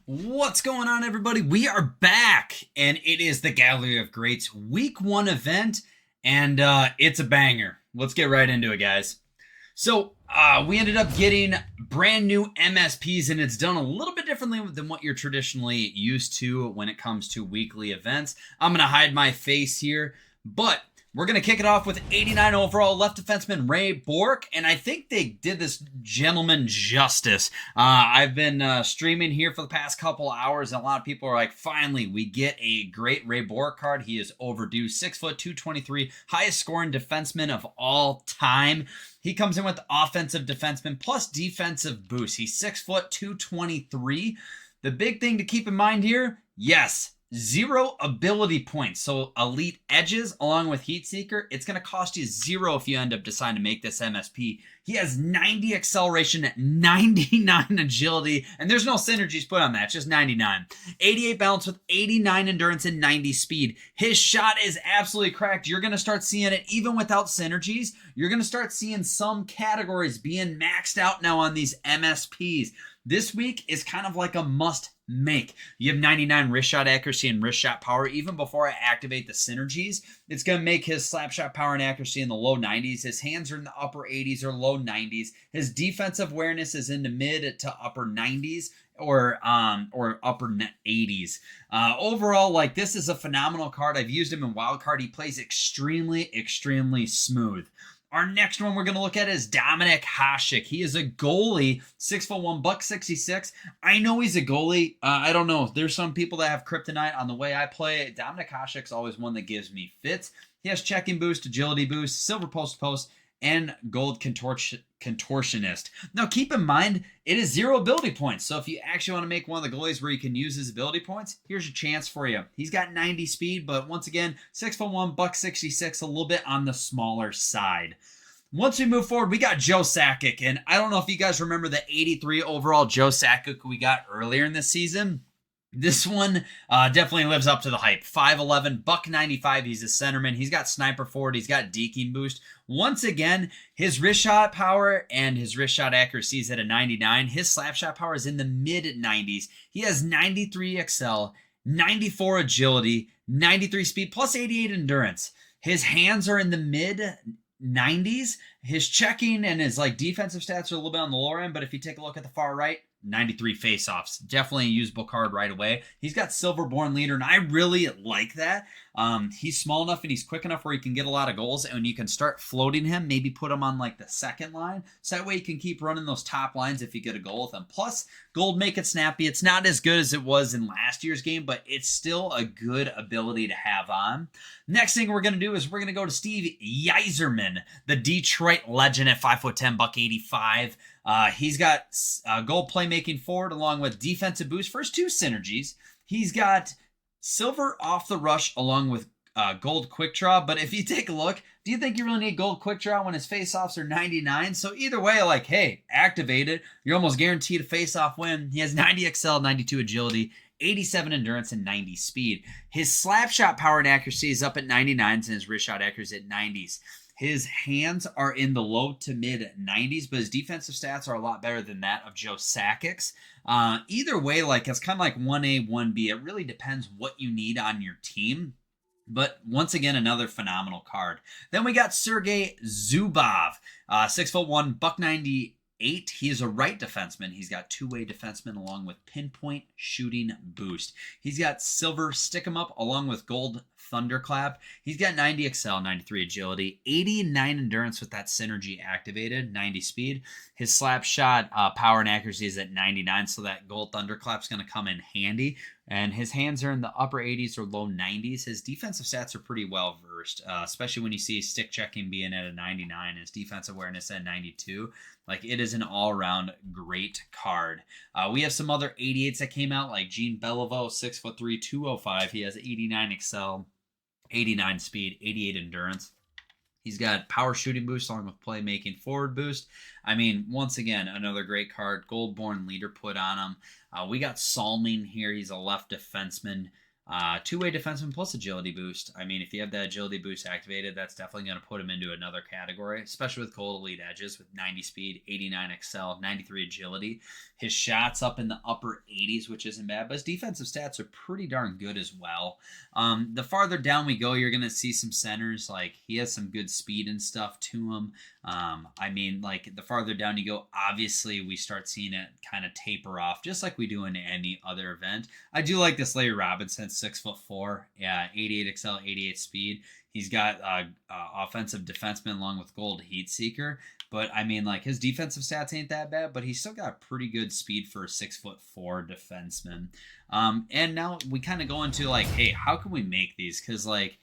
What's going on, everybody? We are back, and it is the Gallery of Greats Week 1 event, and it's a banger. Let's get right into it, guys. So, we ended up getting brand new MSPs, and it's done a little bit differently than what you're traditionally used to when it comes to weekly events. I'm going to hide my face here, but we're going to kick it off with 89 overall left defenseman Ray Bourque, and I think they did this gentleman justice. I've been streaming here for the past couple hours, and a lot of people are like, finally, we get a great Ray Bourque card. He is overdue. 6 foot, 223, highest scoring defenseman of all time. He comes in with offensive defenseman plus defensive boost. He's 6 foot, 223. The big thing to keep in mind here, yes, 0 ability points. So elite edges along with heat seeker, it's going to cost you 0 if you end up deciding to make this MSP. He has 90 acceleration, 99 agility, and there's no synergies put on that, just 99. 88 balance with 89 endurance and 90 speed. His shot is absolutely cracked. You're going to start seeing it even without synergies. You're going to start seeing some categories being maxed out now on these MSPs. This week is kind of like a must make. You have 99 wrist shot accuracy and wrist shot power. Even before I activate the synergies, it's going to make his slap shot power and accuracy in the low 90s. His hands are in the upper 80s or low 90s. His defensive awareness is in the mid to upper 90s or upper 80s. Overall, like, this is a phenomenal card. I've used him in wild card. He plays extremely smooth. Our next one we're going to look at is Dominik Hasek. He is a goalie, 6'1", $166. I know he's a goalie. I don't know. There's some people that have kryptonite on the way I play. Dominik Hasek's always one that gives me fits. He has checking boost, agility boost, silver post, and gold contortionist. Now, keep in mind, it is 0 ability points. So if you actually want to make one of the goalies where you can use his ability points, here's your chance for you. He's got 90 speed, but once again, 6'1", $166, a little bit on the smaller side. Once we move forward, we got Joe Sakic, and I don't know if you guys remember the 83 overall Joe Sakic we got earlier in this season. This one definitely lives up to the hype. 5'11", $195. He's a centerman. He's got sniper forward. He's got deking boost. Once again, his wrist shot power and his wrist shot accuracy is at a 99. His slap shot power is in the mid 90s. He has 93 excel, 94 agility, 93 speed, plus 88 endurance. His hands are in the mid 90s. His checking and his defensive stats are a little bit on the lower end, but if you take a look at the far right, 93 face-offs. Definitely a usable card right away. He's got Silverborn Leader, and I really like that. He's small enough and he's quick enough where he can get a lot of goals, and you can start floating him, maybe put him on the second line, so that way you can keep running those top lines if you get a goal with him. Plus, gold make it snappy. It's not as good as it was in last year's game, but it's still a good ability to have on. Next thing we're going to do is we're going to go to Steve Yzerman, the Detroit legend at 5'10", $185. He's got gold playmaking forward along with defensive boost. First 2 synergies. He's got silver off the rush along with gold quick draw. But if you take a look, do you think you really need gold quick draw when his face-offs are 99? So either way, hey, activate it. You're almost guaranteed a face-off win. He has 90 excel, 92 agility, 87 endurance, and 90 speed. His slap shot power and accuracy is up at 99s, and his wrist shot accuracy at 90s. His hands are in the low to mid 90s, but his defensive stats are a lot better than that of Joe Sakic's. Either way, it's kind of like 1A, 1B. It really depends what you need on your team. But once again, another phenomenal card. Then we got Sergei Zubov, 6'1", $198. He is a right defenseman. He's got 2-way defenseman along with pinpoint shooting boost. He's got silver stick 'em up along with gold thunderclap. He's got 90 excel, 93 agility, 89 endurance with that synergy activated, 90 speed. His slap shot power and accuracy is at 99, so that gold thunderclap's going to come in handy. And his hands are in the upper 80s or low 90s. His defensive stats are pretty well versed, especially when you see stick checking being at a 99, his defensive awareness at 92. It is an all-around great card. We have some other 88s that came out, like Gene Beliveau, 6'3", 205. He has 89 excel, 89 speed, 88 endurance. He's got power shooting boost along with playmaking forward boost. I mean, once again, another great card. Goldborn Leader put on him. We got Salming here. He's a left defenseman. Two-way defenseman plus agility boost. I mean, if you have that agility boost activated, that's definitely going to put him into another category, especially with cold elite edges with 90 speed, 89 excel, 93 agility. His shots up in the upper 80s, which isn't bad, but his defensive stats are pretty darn good as well. The farther down we go, you're going to see some centers. Like, he has some good speed and stuff to him. I mean, like, the farther down you go, obviously we start seeing it kind of taper off, just like we do in any other event. I do like this Larry Robinson, 6'4", yeah, 88 XL, 88 speed. He's got offensive defenseman along with gold heat seeker. But I mean, like, his defensive stats ain't that bad, but he's still got pretty good speed for a 6'4" defenseman. And now we kind of go into like, hey, how can we make these? Because like,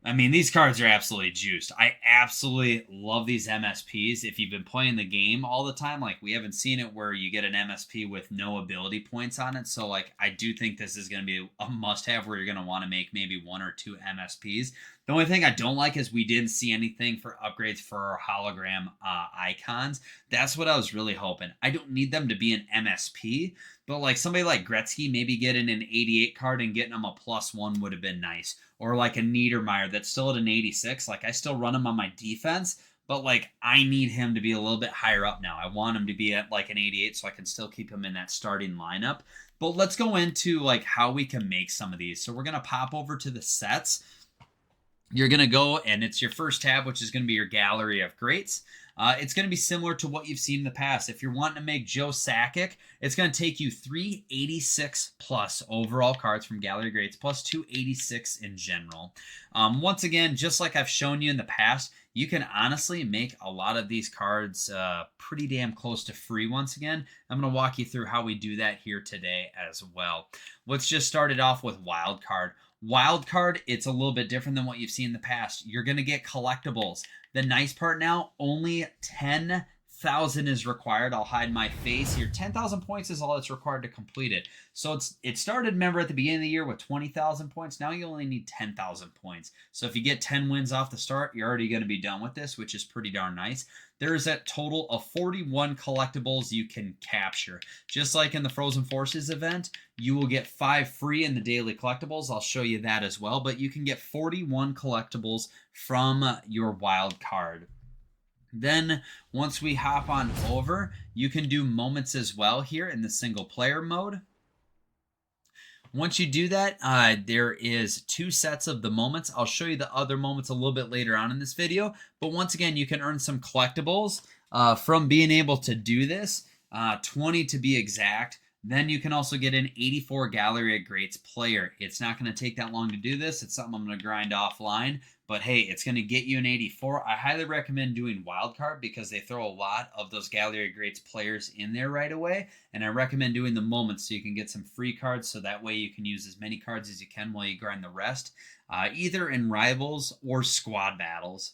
I mean, these cards are absolutely juiced. I absolutely love these MSPs. If you've been playing the game all the time, like, we haven't seen it where you get an MSP with no ability points on it. So, like, I do think this is going to be a must-have where you're going to want to make maybe 1 or 2 MSPs. The only thing I don't like is we didn't see anything for upgrades for our hologram icons. That's what I was really hoping. I don't need them to be an MSP, but like somebody like Gretzky, maybe getting an 88 card and getting them a +1 would have been nice. Or like a Niedermeyer that's still at an 86. Like, I still run him on my defense, but like, I need him to be a little bit higher up now. I want him to be at like an 88 so I can still keep him in that starting lineup. But let's go into like how we can make some of these. So we're going to pop over to the sets. You're going to go, and it's your first tab, which is going to be your Gallery of Greats. It's going to be similar to what you've seen in the past. If you're wanting to make Joe Sakic, it's going to take you 386 plus overall cards from Gallery of Greats, plus 286 in general. Once again, just like I've shown you in the past, you can honestly make a lot of these cards pretty damn close to free once again. I'm going to walk you through how we do that here today as well. Let's just start it off with Wild Card. Wild Card, it's a little bit different than what you've seen in the past. You're going to get collectibles. The nice part now, only 10,000 is required. I'll hide my face here. 10,000 points is all that's required to complete it. So it started, remember, at the beginning of the year with 20,000 points. Now you only need 10,000 points. So if you get 10 wins off the start, you're already going to be done with this, which is pretty darn nice. There is a total of 41 collectibles you can capture. Just like in the Frozen Forces event, you will get 5 free in the daily collectibles. I'll show you that as well. But you can get 41 collectibles from your wild card. Then once we hop on over, you can do moments as well here in the single player mode. Once you do that, there is 2 sets of the moments. I'll show you the other moments a little bit later on in this video. But once again, you can earn some collectibles from being able to do this, 20 to be exact. Then you can also get an 84 Gallery of Greats player. It's not going to take that long to do this. It's something I'm going to grind offline. But hey, it's going to get you an 84. I highly recommend doing Wildcard because they throw a lot of those Gallery of Greats players in there right away. And I recommend doing the moments so you can get some free cards. So that way you can use as many cards as you can while you grind the rest, either in Rivals or Squad Battles.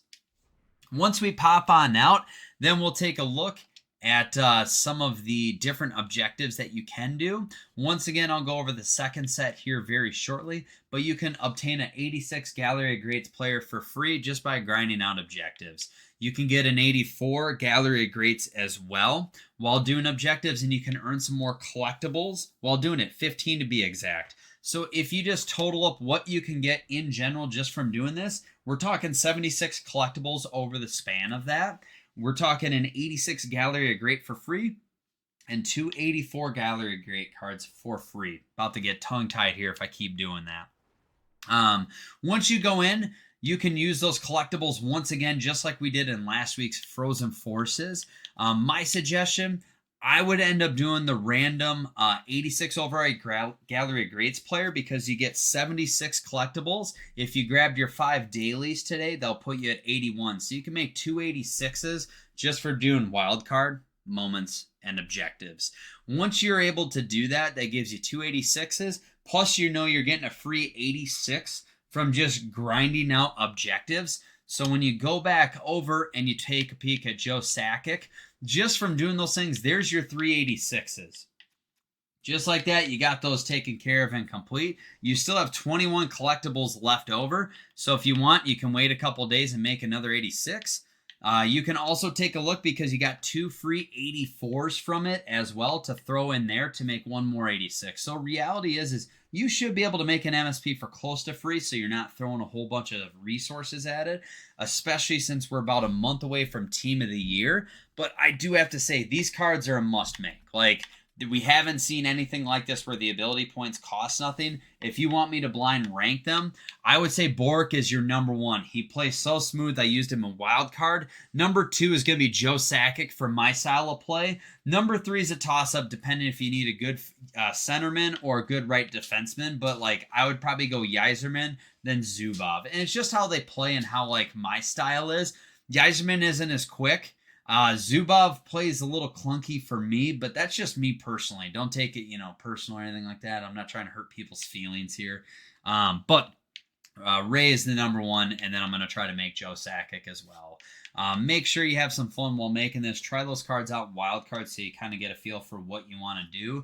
Once we pop on out, then we'll take a look at some of the different objectives that you can do. Once again, I'll go over the second set here very shortly, but you can obtain an 86 Gallery of Greats player for free just by grinding out objectives. You can get an 84 Gallery of Greats as well while doing objectives, and you can earn some more collectibles while doing it, 15 to be exact. So if you just total up what you can get in general just from doing this, we're talking 76 collectibles over the span of that. We're talking an 86 Gallery of Great for free and 284 Gallery of Great cards for free. About to get tongue-tied here if I keep doing that. Once you go in, you can use those collectibles once again, just like we did in last week's Frozen Forces. My suggestion, I would end up doing the random 86 overall Gallery of Greats player because you get 76 collectibles. If you grabbed your 5 dailies today, they'll put you at 81. So you can make 286s just for doing wildcard, moments, and objectives. Once you're able to do that, that gives you 286s. Plus, you know you're getting a free 86 from just grinding out objectives. So when you go back over and you take a peek at Joe Sakic, just from doing those things, there's your 386s. Just like that, you got those taken care of and complete. You still have 21 collectibles left over. So if you want, you can wait a couple days and make another 86. You can also take a look because you got 2 free 84s from it as well to throw in there to make one more 86. So reality is you should be able to make an MSP for close to free, so you're not throwing a whole bunch of resources at it, especially since we're about a month away from Team of the Year. But I do have to say, these cards are a must make. Like, we haven't seen anything like this where the ability points cost nothing. If you want me to blind rank them, I would say Bork is your number 1. He plays so smooth, I used him in wild card. Number 2 is going to be Joe Sakic for my style of play. Number 3 is a toss-up, depending if you need a good centerman or a good right defenseman. But, like, I would probably go Yzerman, then Zubov. And it's just how they play and how, like, my style is. Yzerman isn't as quick. Zubov plays a little clunky for me, but that's just me personally. Don't take it, personal or anything like that. I'm not trying to hurt people's feelings here. But Ray is the number 1, and then I'm going to try to make Joe Sakic as well. Make sure you have some fun while making this. Try those cards out, wild cards, so you kind of get a feel for what you want to do.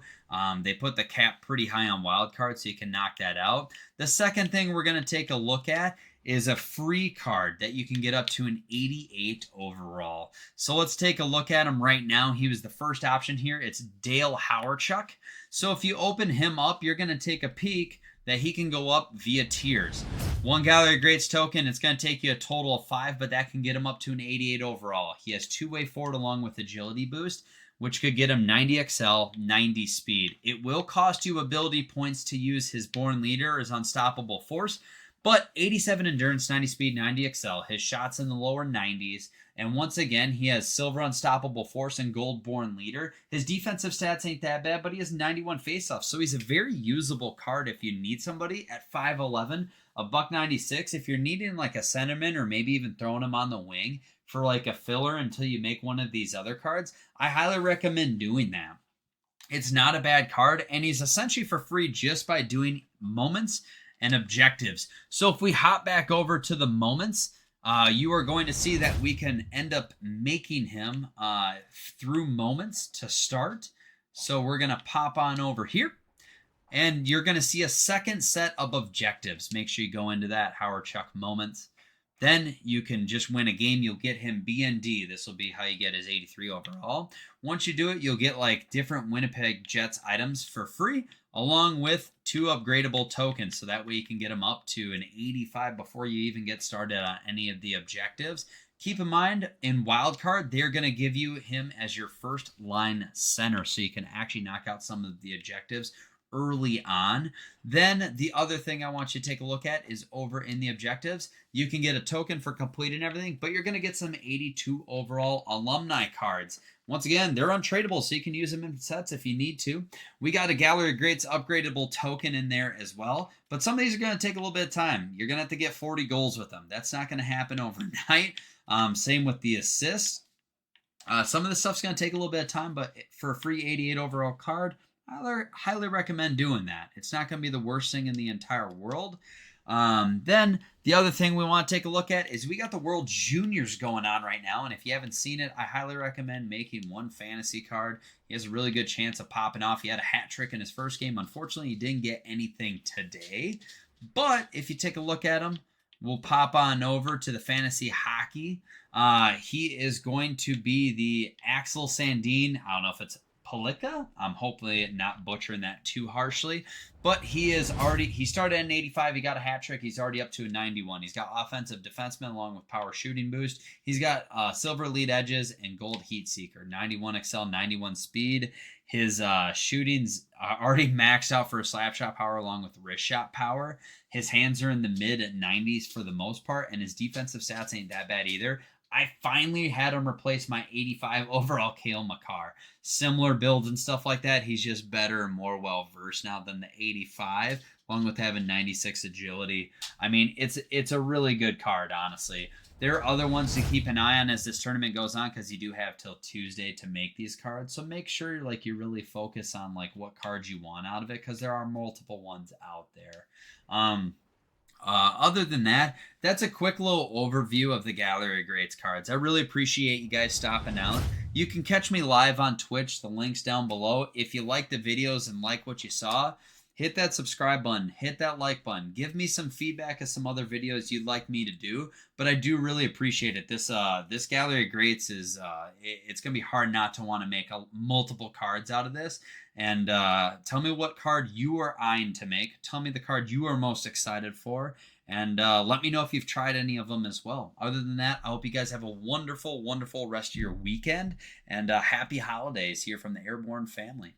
They put the cap pretty high on wild cards, so you can knock that out. The second thing we're going to take a look at is a free card that you can get up to an 88 overall. So let's take a look at him right now. He was the first option here. It's Dale Hawerchuk. So if you open him up, you're going to take a peek that he can go up via tiers. 1 Gallery of Greats token, it's going to take you a total of 5, but that can get him up to an 88 overall. He has 2-way forward along with agility boost, which could get him 90 XL, 90 speed. It will cost you ability points to use his Born Leader, his Unstoppable Force, but 87 endurance, 90 speed, 90 XL. His shots in the lower 90s. And once again, he has silver Unstoppable Force and gold Born Leader. His defensive stats ain't that bad, but he has 91 faceoffs. So he's a very usable card if you need somebody at 5'11", a $196. If you're needing like a centerman or maybe even throwing him on the wing for like a filler until you make one of these other cards, I highly recommend doing that. It's not a bad card, and he's essentially for free just by doing moments and objectives. So if we hop back over to the moments, you are going to see that we can end up making him through moments to start. So we're going to pop on over here, and you're going to see a second set of objectives. Make sure you go into that Hawerchuk moments. Then you can just win a game. You'll get him BND. This will be how you get his 83 overall. Once you do it, you'll get like different Winnipeg Jets items for free, along with 2 upgradable tokens. So that way you can get him up to an 85 before you even get started on any of the objectives. Keep in mind, in Wildcard, they're going to give you him as your first line center, so you can actually knock out some of the objectives early on. Then the other thing I want you to take a look at is over in the objectives. You can get a token for completing everything, but you're going to get some 82 overall alumni cards. Once again, they're untradeable, so you can use them in sets if you need to. We got a Gallery of Greats upgradable token in there as well, but some of these are going to take a little bit of time. You're going to have to get 40 goals with them. That's not going to happen overnight. Same with the assists. Some of this stuff's going to take a little bit of time, but for a free 88 overall card, I highly recommend doing that. It's not going to be the worst thing in the entire world. Then the other thing we want to take a look at is we got the World Juniors going on right now. And if you haven't seen it, I highly recommend making one fantasy card. He has a really good chance of popping off. He had a hat trick in his first game. Unfortunately, he didn't get anything today. But if you take a look at him, we'll pop on over to the fantasy hockey. He is going to be the Axel Sandin. I don't know if it's Palika. I'm hopefully not butchering that too harshly, but he started at an 85. He got a hat trick. He's already up to a 91. He's got offensive defenseman along with power shooting boost. He's got silver lead edges and gold heat seeker, 91 XL, 91 speed. His shooting's already maxed out for a slap shot power along with wrist shot power. His hands are in the mid 90s for the most part, and his defensive stats ain't that bad either. I finally had him replace my 85 overall Cale Makar. Similar builds and stuff like that. He's just better and more well-versed now than the 85, along with having 96 agility. I mean, it's a really good card, honestly. There are other ones to keep an eye on as this tournament goes on, because you do have till Tuesday to make these cards. So make sure you really focus on what cards you want out of it, because there are multiple ones out there. Other than that, that's a quick little overview of the Gallery of Greats cards. I really appreciate you guys stopping out. You can catch me live on Twitch. The link's down below. If you like the videos and like what you saw, hit that subscribe button, hit that like button, give me some feedback of some other videos you'd like me to do. But I do really appreciate it. This Gallery of Greats is it's gonna be hard not to want to make multiple cards out of this. And tell me what card you are eyeing to make. Tell me the card you are most excited for. And let me know if you've tried any of them as well. Other than that, I hope you guys have a wonderful, wonderful rest of your weekend. And happy holidays here from the Airborne family.